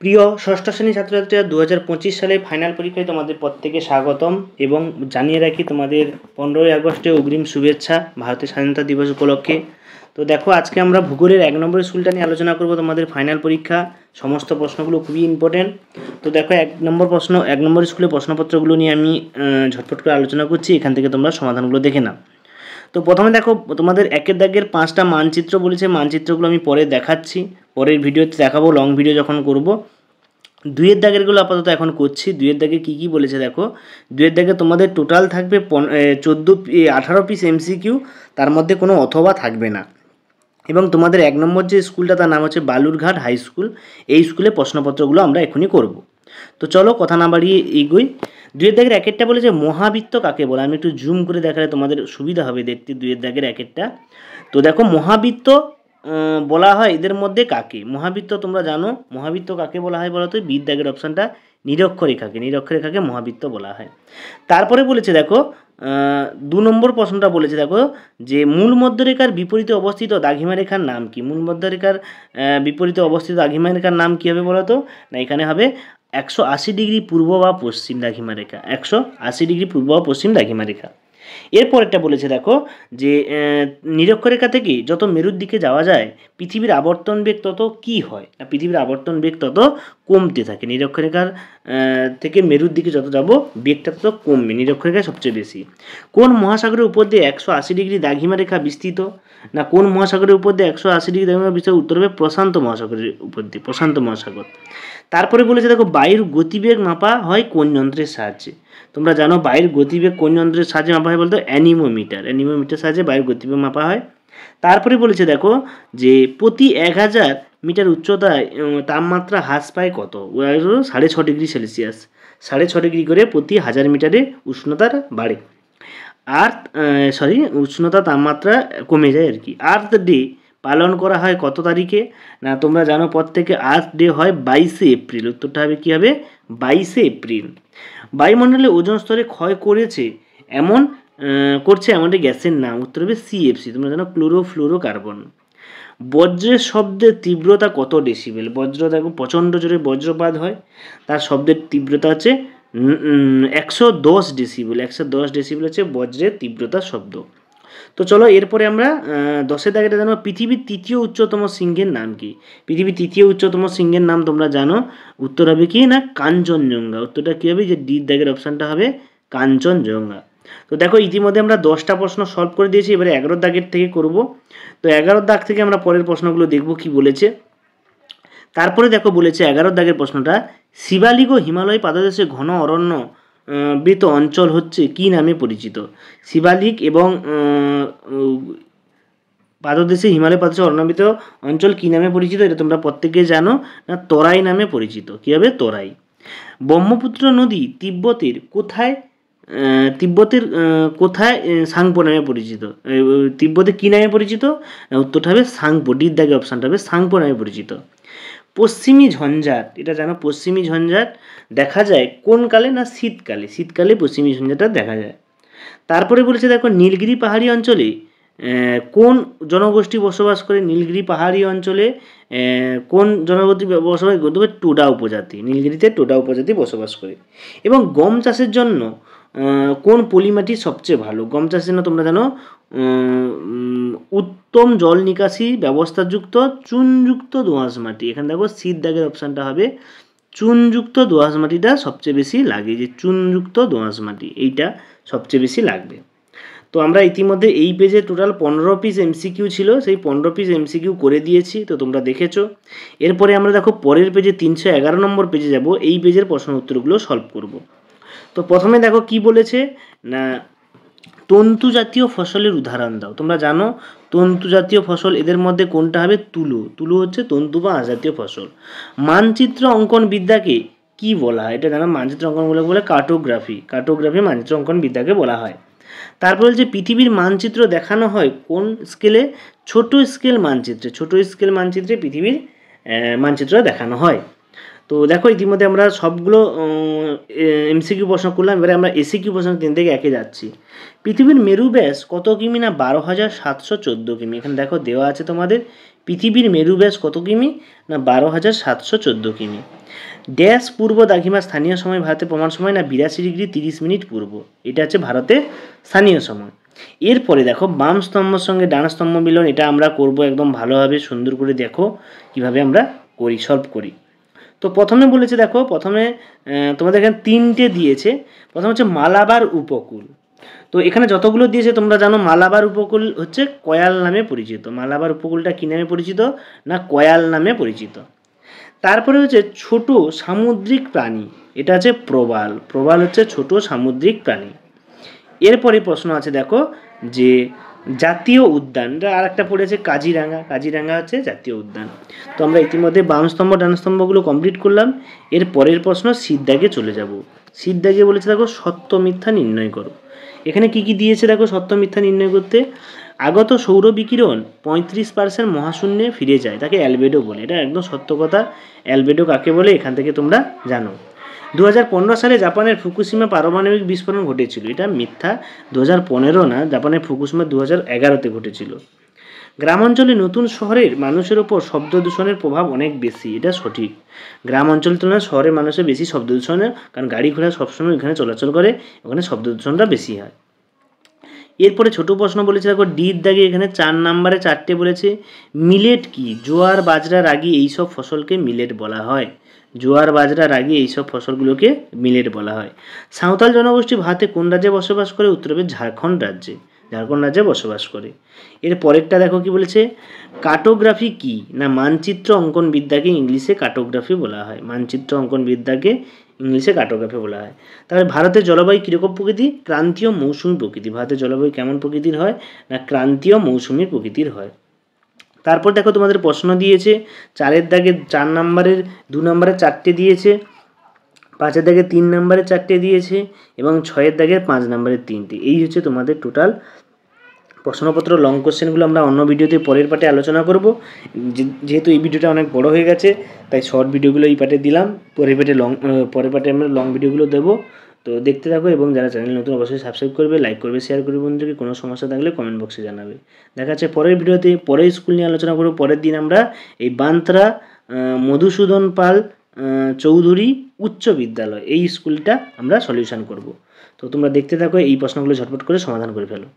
প্রিয় ষষ্ঠ শ্রেণীর ছাত্রছাত্রীরা 2025 সালে ফাইনাল পরীক্ষায় তোমাদের প্রত্যেকে স্বাগতম এবং জানিয়ে রাখি তোমাদের 15ই আগস্টে অগ্রিম শুভেচ্ছা ভারতের স্বাধীনতা দিবস উপলক্ষে। তো দেখো, আজকে আমরা ভূগোলের 1 নম্বর স্কুলটা নিয়ে আলোচনা করব। তোমাদের ফাইনাল পরীক্ষা, সমস্ত প্রশ্নগুলো খুবই ইম্পর্টেন্ট। তো দেখো, 1 নম্বর স্কুলের প্রশ্নপত্রগুলো নিয়ে আমি ঝটপট করে আলোচনা করছি, এখান থেকে তোমরা সমাধানগুলো দেখে নাও। তো প্রথমে দেখো, তোমাদের 1 দাগের 5টা মানচিত্র বলেছে, মানচিত্রগুলো আমি পরে দেখাচ্ছি, পরের ভিডিওতে দেখাবো, লং ভিডিও যখন করব। 2 দাগেরগুলো আপাতত এখন করছি। 2 দাগে কী কী বলেছে দেখো। 2 দাগে তোমাদের টোটাল থাকবে 18 পিস এমসিকিউ, তার মধ্যে কোনো অথবা থাকবে না। এবং তোমাদের 1 নম্বর যে স্কুলটা, তার নাম হচ্ছে বালুরঘাট হাই স্কুল। এই স্কুলে প্রশ্নপত্রগুলো আমরা এখনই করব। তো চলো কথা না বাড়িয়ে এগোই। 2 দাগের 1 বলেছে মহাবৃত্ত কাকে বলে। আমি একটু জুম করে দেখালে তোমাদের সুবিধা হবে দেখতে 2 দাগের 1। তো দেখো, মহাবৃত্ত বলা হয় এদের মধ্যে কাকে। মহাবৃত্ত তোমরা জানো, মহাবৃত্ত কাকে বলা হয় বলো তো। 2 দাগের অপশানটা নিরক্ষরেখাকে মহাবৃত্ত বলা হয়। তারপরে বলেছে দেখো, 2 নম্বর প্রশ্নটা বলেছে দেখো, যে মূল মধ্যরেখার বিপরীতে অবস্থিত দ্রাঘিমা রেখার নাম কি। মূল মধ্যরেখার বিপরীতে অবস্থিত দ্রাঘিমা রেখার নাম কী হবে বলো তো। না, এখানে হবে 180 ডিগ্রি পূর্ব বা পশ্চিম দ্রাঘিমা রেখা। 180 ডিগ্রি পূর্ব বা পশ্চিম দ্রাঘিমা রেখা। এরপর একটা বলেছে দেখো, যে নিরক্ষরেখা থেকে যত মেরুর দিকে যাওয়া যায় পৃথিবীর আবর্তন বেগ তত কী হয়। না, পৃথিবীর আবর্তন বেগ তত কমতে থাকে। নিরক্ষরেখার থেকে মেরুর দিকে যত যাব বেগটা তত কমবে, নিরক্ষরেখায় সবচেয়ে বেশি। কোন মহাসাগরের উপর দিয়ে 180 ডিগ্রি দ্রাঘিমা রেখা বিস্তৃত। না, কোন মহাসাগরের উপর দিয়ে 180 ডিগ্রি দ্রাঘিমা বিস্তৃত। উত্তর হবে প্রশান্ত মহাসাগরের উপর দিয়ে, প্রশান্ত মহাসাগর। তারপরে বলেছে দেখো, বায়ুর গতিবেগ মাপা হয় কোন যন্ত্রের সাহায্যে। তোমরা জানো বায়ুর গতিবেগ কোন যন্ত্রের সাহায্যে মাপা হয় বলতো। অ্যানিমোমিটার সাহায্যে বায়ুর গতিবেগ মাপা হয়। তারপরে বলেছে দেখো, যে প্রতি 1000 মিটার উচ্চতায় তাপমাত্রা হ্রাস পায় কত। 6.5 ডিগ্রি সেলসিয়াস। 6.5 ডিগ্রি করে প্রতি 1000 মিটারে উষ্ণতার বাড়ে। উষ্ণতা তাপমাত্রা কমে যায় আর কি। আর্থ ডে পালন করা হয় কত তারিখে। না, তোমরা জানো প্রত্যেকে আর্থ ডে হয় 22শে এপ্রিল। উত্তরটা হবে কী হবে, 22শে এপ্রিল। বায়ুমণ্ডলে ওজোন স্তরে ক্ষয় করছে এমন একটি গ্যাসের নাম। উত্তর হবে সিএফসি। তোমরা জানো ক্লোরোফ্লোরোকার্বন। বজ্রের শব্দের তীব্রতা কত ডেসিবেল। বজ্র দেখো, প্রচণ্ড জোরে বজ্রপাত হয়, তার শব্দের তীব্রতা হচ্ছে 110 ডেসিবেল। 110 ডেসিবেল হচ্ছে বজ্রের তীব্রতা শব্দ। তো চলো এরপরে আমরা 10 দাগেটা জানো, পৃথিবীর 3য় উচ্চতম শৃঙ্গের নাম কি। পৃথিবীর 3য় উচ্চতম শৃঙ্গের নাম তোমরা জানো। উত্তর হবে কি না, কাঞ্চনজঙ্ঘা। উত্তরটা কী হবে, যে ডি দাগের অপশানটা হবে কাঞ্চনজঙ্ঘা। তো দেখো, ইতিমধ্যে আমরা 10টা প্রশ্ন সলভ করে দিয়েছি, এবারে 11 দাগের থেকে করব। তো 11 দাগ থেকে আমরা পরের প্রশ্নগুলো দেখব কি বলেছে। তারপরে দেখো বলেছে 11 দাগের প্রশ্নটা, শিবালিক ও হিমালয় পাদদেশে ঘন অরণ্য বৃত অঞ্চল হচ্ছে কি নামে পরিচিত। শিবালিক এবং পাদদেশে হিমালয় পাদদেশে অরণ্যাবৃত অঞ্চল কি নামে পরিচিত, এটা তোমরা প্রত্যেকে জানো। না, তরাই নামে পরিচিত। কী হবে, তরাই। ব্রহ্মপুত্র নদী তিব্বতের কোথায় সাংপো নামে পরিচিত। তিব্বতে কী নামে পরিচিত। উত্তরটা হবে সাংপো। ডির দাগে অপশানটা হবে সাংপো নামে পরিচিত। পশ্চিমী ঝঞ্ঝাট, এটা জানো, পশ্চিমী ঝঞ্ঝাট দেখা যায় কোন কালে। না, শীতকালে। শীতকালে পশ্চিমী ঝঞ্ঝাটা দেখা যায়। তারপরে বলেছে দেখো, নীলগিরি পাহাড়ি অঞ্চলে কোন জনগোষ্ঠী বসবাস করে। নীলগিরি পাহাড়ি অঞ্চলে কোন জনগোষ্ঠী বসবাস করতে হবে। টোডা উপজাতি। নীলগিরিতে টোডা উপজাতি বসবাস করে। এবং গম চাষের জন্য কোন পলিমাটি সবচেয়ে ভালো। গম চাষের জন্য তোমরা জানো উত্তম জল নিকাশি ব্যবস্থাযুক্ত চুনযুক্ত দোআঁশ মাটি। এখানে দেখো সিট দাগের অপশানটা হবে চুনযুক্ত দোআঁশ মাটিটা সবচেয়ে বেশি লাগে, যে চুনযুক্ত দোআঁশ মাটি এইটা সবচেয়ে বেশি লাগবে। তো আমরা ইতিমধ্যে এই পেজে টোটাল 15 পিস এমসিকিউ ছিল, সেই 15 পিস এমসিকিউ করে দিয়েছি, তো তোমরা দেখেছো। এরপরে আমরা দেখো পরের পেজে 311 নম্বর পেজে যাব, এই পেজের প্রশ্ন উত্তরগুলো সলভ করব। তো প্রথমে দেখো কি বলেছে না, তন্তু জাতীয় ফসলের উদাহরণ দাও। তোমরা জানো তন্তু জাতীয় ফসল, এদের মধ্যে কোনটা হবে, তুলো। তুলো হচ্ছে তন্তু বা আজাতীয় ফসল। মানচিত্র অঙ্কন বিদ্যাকে কি বলা হয়, এটা জানো, মানচিত্র অঙ্কনগুলোকে বলে কার্টোগ্রাফি। কার্টোগ্রাফি মানচিত্র অঙ্কন বিদ্যাকে বলা হয়। তারপর হচ্ছে পৃথিবীর মানচিত্র দেখানো হয় কোন স্কেলে, ছোট স্কেল মানচিত্রে। ছোট স্কেল মানচিত্রে পৃথিবীর মানচিত্র দেখানো হয়। তো দেখো ইতিমধ্যে আমরা সবগুলো এমসিকিউ প্রশ্ন করলাম, এবারে আমরা এসিকিউ প্রশ্ন 3 থেকে 1 যাচ্ছি। পৃথিবীর মেরু ব্যাস কত কিমি। না, 12,714 কিমি। এখানে দেখো দেওয়া আছে তোমাদের পৃথিবীর মেরু ব্যাস কত কিমি। না, 12,714 কিমি। ড্যাশ পূর্ব দ্রাঘিমা স্থানীয় সময় ভারতে প্রমাণ সময় না 82°30' পূর্ব, এটা হচ্ছে ভারতে স্থানীয় সময়। এরপরে দেখো বাম স্তম্ভের সঙ্গে ডান স্তম্ভ মিলন, এটা আমরা করব একদম ভালোভাবে, সুন্দর করে দেখো কিভাবে আমরা করি, সলভ করি। তো প্রথমে বলেছে দেখো, প্রথমে তোমাদের এখানে 3টে দিয়েছে। প্রথম হচ্ছে মালাবার উপকূল। তো এখানে যতগুলো দিয়েছে তোমরা জানো মালাবার উপকূল হচ্ছে কয়াল নামে পরিচিত। মালাবার উপকূলটা কী নামে পরিচিত না কয়াল নামে পরিচিত। তারপরে হচ্ছে ছোট সামুদ্রিক প্রাণী, এটা হচ্ছে প্রবাল। প্রবাল হচ্ছে ছোট সামুদ্রিক প্রাণী। এরপরে প্রশ্ন আছে দেখো যে জাতীয় উদ্যান, আর একটা পড়েছে কাজিরাঙা। কাজিরাঙা হচ্ছে জাতীয় উদ্যান। তো আমরা ইতিমধ্যে বাম স্তম্ভ ডান স্তম্ভগুলো কমপ্লিট করলাম। এর পরের প্রশ্ন সিদ্ধাগে চলে যাব। সিদ্ধাগে বলেছে দেখো সত্য মিথ্যা নির্ণয় করো। এখানে কি কি দিয়েছে দেখো সত্য মিথ্যা নির্ণয় করতে। আগত সৌর বিকিরণ 35% মহাশূন্যে ফিরে যায়, তাকে অ্যালবেডো বলে। এটা একদম সত্য কথা। অ্যালবেডো কাকে বলে এখান থেকে তোমরা জানো। 2015 সালে জাপানের ফুকুশিমা পারমাণবিক বিস্ফোরণ ঘটেছিল, এটা মিথ্যা। 2015 না, জাপানের ফুকুশিমা 2011-তে ঘটেছিল। গ্রামাঞ্চলে নতুন শহরের মানুষের ওপর শব্দ দূষণের প্রভাব অনেক বেশি, এটা সঠিক। গ্রাম অঞ্চলের তুলনায় শহরের মানুষের বেশি শব্দ দূষণের, কারণ গাড়ি ঘোড়া সবসময় এখানে চলাচল করে, ওখানে শব্দ দূষণটা বেশি হয়। এরপরে ছোট প্রশ্ন বলেছে দেখো ডির দাগে এখানে 4 নম্বরে 4টে বলেছে। মিলেট কি? জোয়ার বাজরা রাগি এইসব ফসলকে মিলেট বলা হয়। জোয়ার বাজরা রাগি এইসব ফসলগুলোকে মিলেট বলা হয়। সাঁওতাল জনগোষ্ঠী ভারতে কোন রাজ্যে বসবাস করে? উত্তরবে ঝাড়খণ্ড রাজ্যে। ঝাড়খণ্ড রাজ্যে বসবাস করে। এর পরেরটা দেখো কি বলেছে। কার্টোগ্রাফি কি না মানচিত্র অঙ্কন বিদ্যাকে ইংলিশে কার্টোগ্রাফি বলা হয়। মানচিত্র অঙ্কন বিদ্যাকে ইংলিশে কার্টোগ্রাফি বলা হয়। তাহলে ভারতের জলবায়ু কীরকম প্রকৃতি? ক্রান্তীয় মৌসুমী প্রকৃতি। ভারতের জলবায়ু কেমন প্রকৃতির হয় না ক্রান্তীয় মৌসুমী প্রকৃতির হয়। তারপর দেখো তোমাদের প্রশ্ন দিয়েছে 4-এর দাগে 4 নম্বরের 2 নম্বরে 4টে দিয়েছে, 5-এর দাগে 3 নম্বরে 4টে দিয়েছে এবং 6-এর দাগে 5 নম্বরে 3টে। এই হচ্ছে তোমাদের টোটাল প্রশ্নপত্র। লং কোশ্চেনগুলো আমরা অন্য ভিডিওতে পরের পার্টে আলোচনা করব। যেহেতু এই ভিডিওটা অনেক বড় হয়ে গেছে তাই শর্ট ভিডিওগুলো এই পার্টে দিলাম, পরের পার্টে আমরা লং ভিডিওগুলো দেবো। তো দেখতে থাকো এবং যারা চ্যানেল নতুন অবশ্যই সাবস্ক্রাইব করবে, লাইক করবে, শেয়ার করবে বন্ধুকে। কোনো সমস্যা থাকলে কমেন্ট বক্সে জানাবে। দেখা যাচ্ছে পরের ভিডিওতে। পরের স্কুল নিয়ে আলোচনা করব। পরের দিন আমরা এই বান্ত্রা মধুসূদন পাল চৌধুরী উচ্চ বিদ্যালয় এই স্কুলটা আমরা সলিউশন করব। তো তোমরা দেখতে থাকো, এই প্রশ্নগুলো ঝটপট করে সমাধান করে ফেলো।